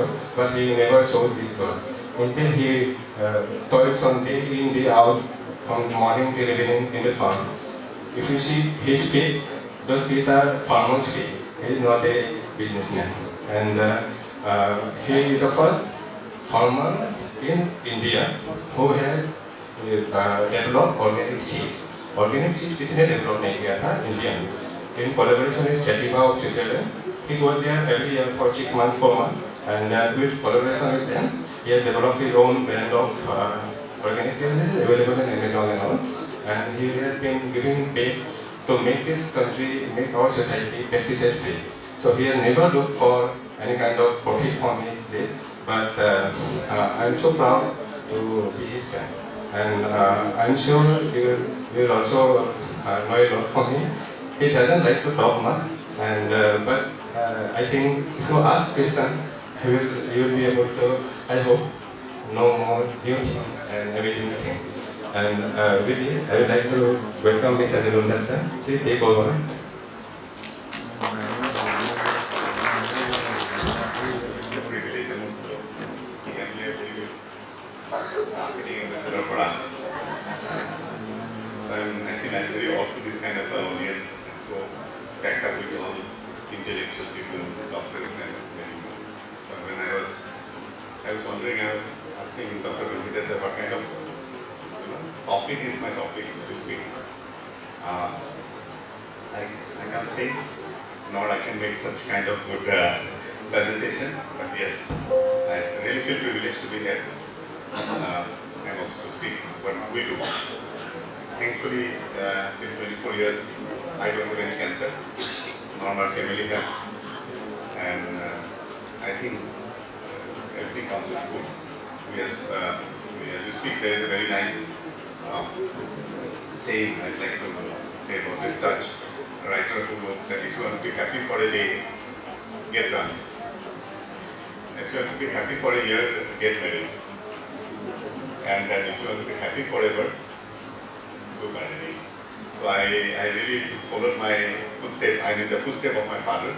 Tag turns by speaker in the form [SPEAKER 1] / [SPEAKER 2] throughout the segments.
[SPEAKER 1] toy, but he never showed this toy. Until he toils on day in, day out, from morning till evening in the farm. If you see his feet, those feet are farmer's feet. He is not a businessman. And he is the first farmer in India who has developed organic seeds. Organic seeds किसने develop नहीं किया था? Indian. In collaboration with Chatiba of Switzerland, he goes there every year for 6 months, 4 months, and with collaboration with them, he has developed his own brand of organic seeds. This is available in Amazon and all. And he has been giving base to make this country, make our society pesticide free. So he has never looked for any kind of profit from this, but I'm so proud to be his fan. And I'm sure you will also know a lot from him. He doesn't like to talk much, and but I think if you ask question, you will be able to, I hope, know more new things and amazing things. And with this, I would like to welcome Mr. Nirun Datta. Please take over.
[SPEAKER 2] Marketing ambassador for us. So I feel I'm very off to this kind of audience, and so backed up with all intellectual people, doctors, and many more. So when I was wondering, I was asking Dr. Ravi that what kind of topic is my topic to speak. I can't say, nor I can make such kind of good presentation, but yes, I really feel privileged to be here. And also to speak what we do. Thankfully, in 24 years, I don't have any cancer, nor my family have. And I think everything comes with food. As we speak, there is a very nice saying I'd like to say about this Dutch writer who wrote that if you want to be happy for a day, get drunk. If you want to be happy for a year, get married. And then if you want to be happy forever, go marry. So I really followed my footstep. I mean the footstep of my father.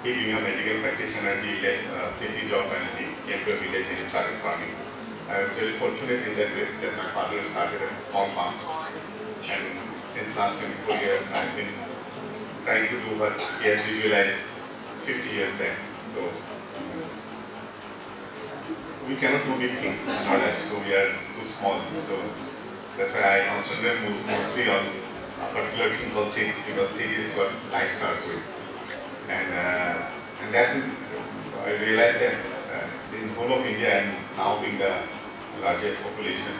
[SPEAKER 2] He being a medical practitioner, he left a city job and he came to a village and he started farming. I was very fortunate in that way that my father started a small farm. And since last 24 years, I've been trying to do what he has visualized 50 years back. So we cannot do big things in our life, so we are too small. So that's why I concentrate mostly on a particular thing called seeds, because seed is what life starts with. And that I realized that in the whole of India, and now being the largest population,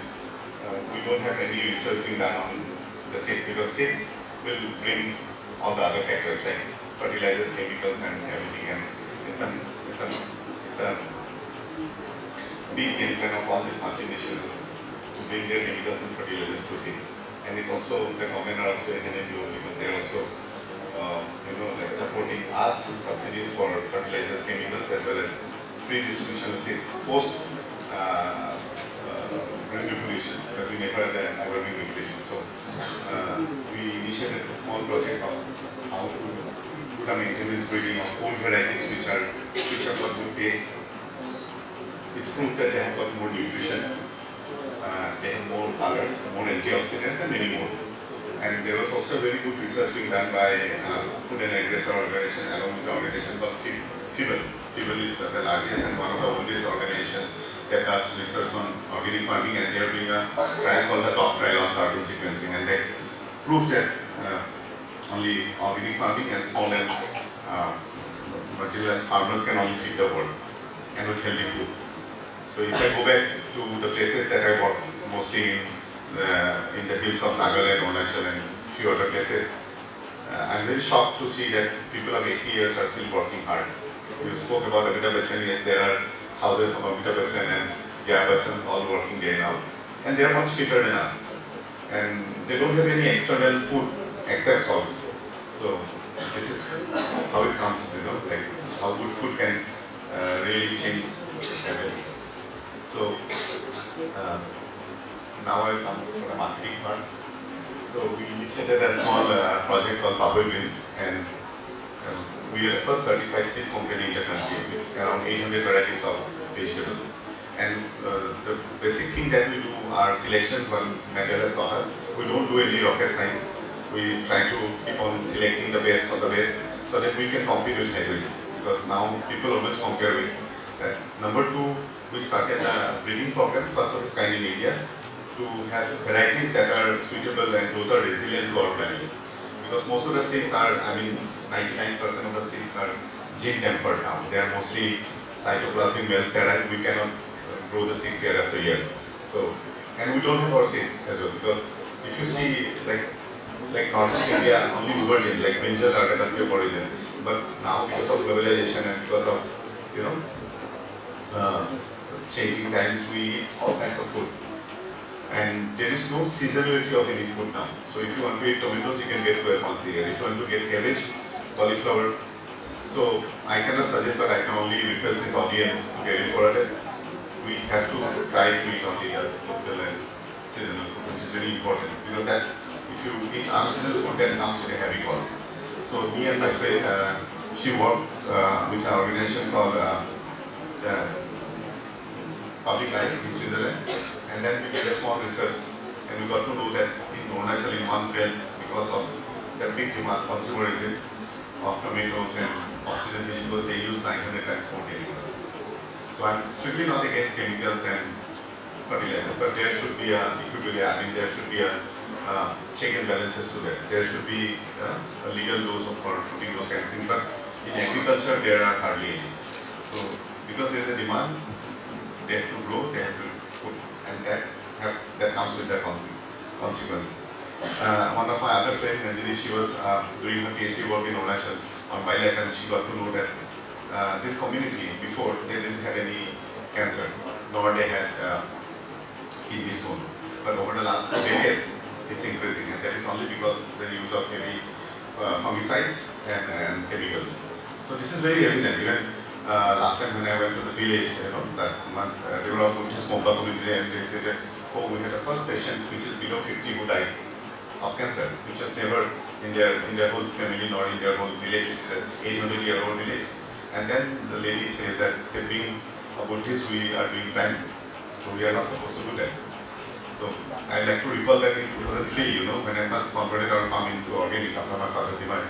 [SPEAKER 2] we don't have any research being done on the seeds, because seeds will bring all the other factors like fertilizers, chemicals, and everything. And it's a big game plan of all these multinationals to bring their chemicals and fertilizers to seeds. And it's also, the government are also ahead because they're also like supporting us with subsidies for fertilizers, chemicals, as well as free distribution of seeds post revolution, but we never had an agrarian revolution. So we initiated a small project of how to put a maintenance breeding of old varieties which have got good taste. It's proof that they have got more nutrition, they have more color, more antioxidants, and many more. And there was also very good research being done by Food and Agriculture Organization along with the organization called FIBL. FIBL is the largest and one of the oldest organizations that does research on organic farming, and they are doing a trial called the top trial on carbon sequencing, and they proved that only organic farming and small and marginalized farmers can only feed the world, and with healthy food. So if I go back to the places that I work, mostly in the hills of Nagaland, Arunachal, and a few other places, I'm very shocked to see that people of 80 years are still working hard. You spoke about Amitabh Bachchan. Yes, there are houses of Amitabh Bachchan and Jaya Bachchan all working day and out, and they are much fitter than us. And they don't have any external food except salt. So this is how it comes, like how good food can really change everything. So now I come for the marketing part. So we initiated a small project called Bubble Beans, and we are the first certified seed company in the country with around 800 varieties of vegetables. And the basic thing that we do are selections. One Mandela has taught us. We don't do any rocket science. We try to keep on selecting the best of the best so that we can compete with hybrids. Because now people always compare with that. Number two, we started a breeding program, first of its kind in India, to have varieties that are suitable and those are resilient to our climate. Because most of the seeds are, 99% of the seeds are gene tempered now. They are mostly cytoplasmic male sterile. We cannot grow the seeds year after year. So, and we don't have our seeds as well, because if you see like Northeast India, only virgin, like brinjal are the country of origin. But now because of globalization and because of, changing times, we eat all kinds of food. And there is no seasonality of any food now. So if you want to eat tomatoes, you can get 12 months a year. If you want to get cabbage, cauliflower. So I cannot suggest, but I can only request this audience to get in for it. We have to try to eat only local and seasonal food, which is very important. Because that, if you eat unseasonal food, that comes with a heavy cost. So me and my friend, she worked with an organization called Public Life in Switzerland. And then we did a small research and we got to know that in Arunachal in one belt, because of the big demand, consumerism of tomatoes and oxygen vegetables, they use 900 times more chemicals. So I'm strictly not against chemicals and fertilizers, but there should be a equilibrium. There should be a check and balances to that. There should be a legal dose for putting those kind of things. But in agriculture, there are hardly any. So because there's a demand, they have to grow, they have to put, and that comes with the consequence. One of my other friends, Nandini, she was doing her PhD work in Arunachal on wildlife, and she got to know that this community before they didn't have any cancer, nor they had kidney stone. But over the last 2 decades, it's increasing, and that is only because the use of heavy fungicides and chemicals. So this is very evident. Even last time when I went to the village, last month, they were all going to smoke community, and they said that, oh, we had a first patient which is below 50 who died of cancer, which was never in their whole family nor in their whole village. It's an 800-year-old village. And then the lady says that, being a Buddhist, we are doing crime, so we are not supposed to do that. So I'd like to recall that in 2003, when I first converted our farm into organic after my father's demise,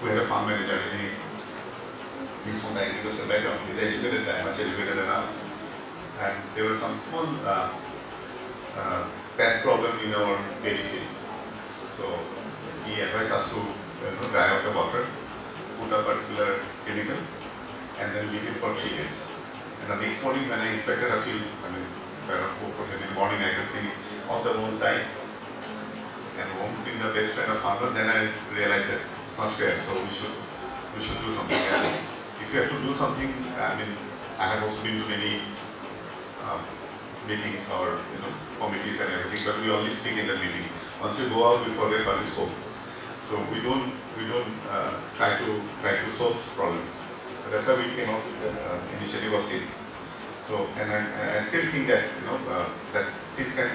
[SPEAKER 2] we had a farm manager, and he's from the agricultural background. He's educated, much educated than us. And there was some small pest problem in our dairy field. So he advised us to dry out the water, put a particular chemical, and then leave it for 3 days. And the next morning when I inspected a field, around 4:40 in the morning, I could see all the worms dying. And worm being the best friend of farmers, then I realized that it's not fair, so we should do something. And if you have to do something, I have also been to many meetings or committees and everything, but we only speak in the meeting. Once you go out, we forget what we spoke. So we don't try to solve problems. But that's why we came up with the initiative of seeds. So, and I still think that that seeds can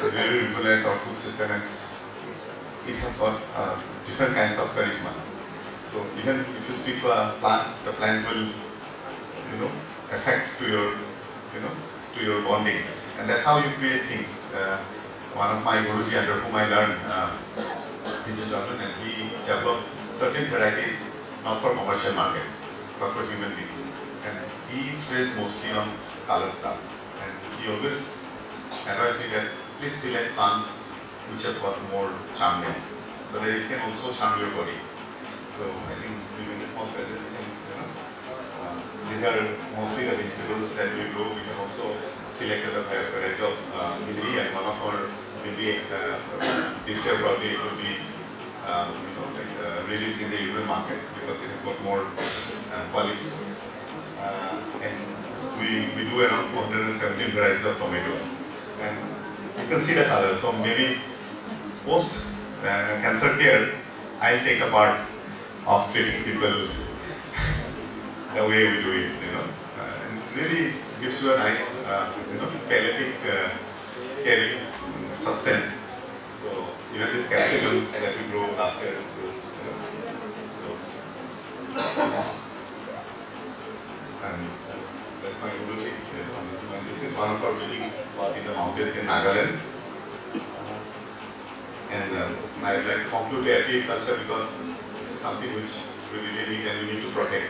[SPEAKER 2] really influence our food system, and it has got different kinds of charisma. So even if you speak to a plant, the plant will affect to your bonding, and that's how you create things. One of my Guruji under whom I learned, and he developed certain varieties not for commercial market, but for human beings. And he stressed mostly on colored stuff. And he always advised me that please select plants which have got more charmness, so that it can also charm your body. So I think during this small presentation, these are mostly the vegetables that we grow. We have also selected a variety of bindi, and one of our bindi this year probably it will be released in the European market because it has got more quality. And we do around 417 varieties of tomatoes, and you can see the color. So maybe post cancer care, I'll take a part of treating people the way we do it, and it really gives you a nice, palliative caring substance. So even these capsicums that we grow last year, and that's my Guruji. And this is one of our building in the mountains in Nagaland. And I would like to conclude the agriculture because this is something which we really need and we need to protect.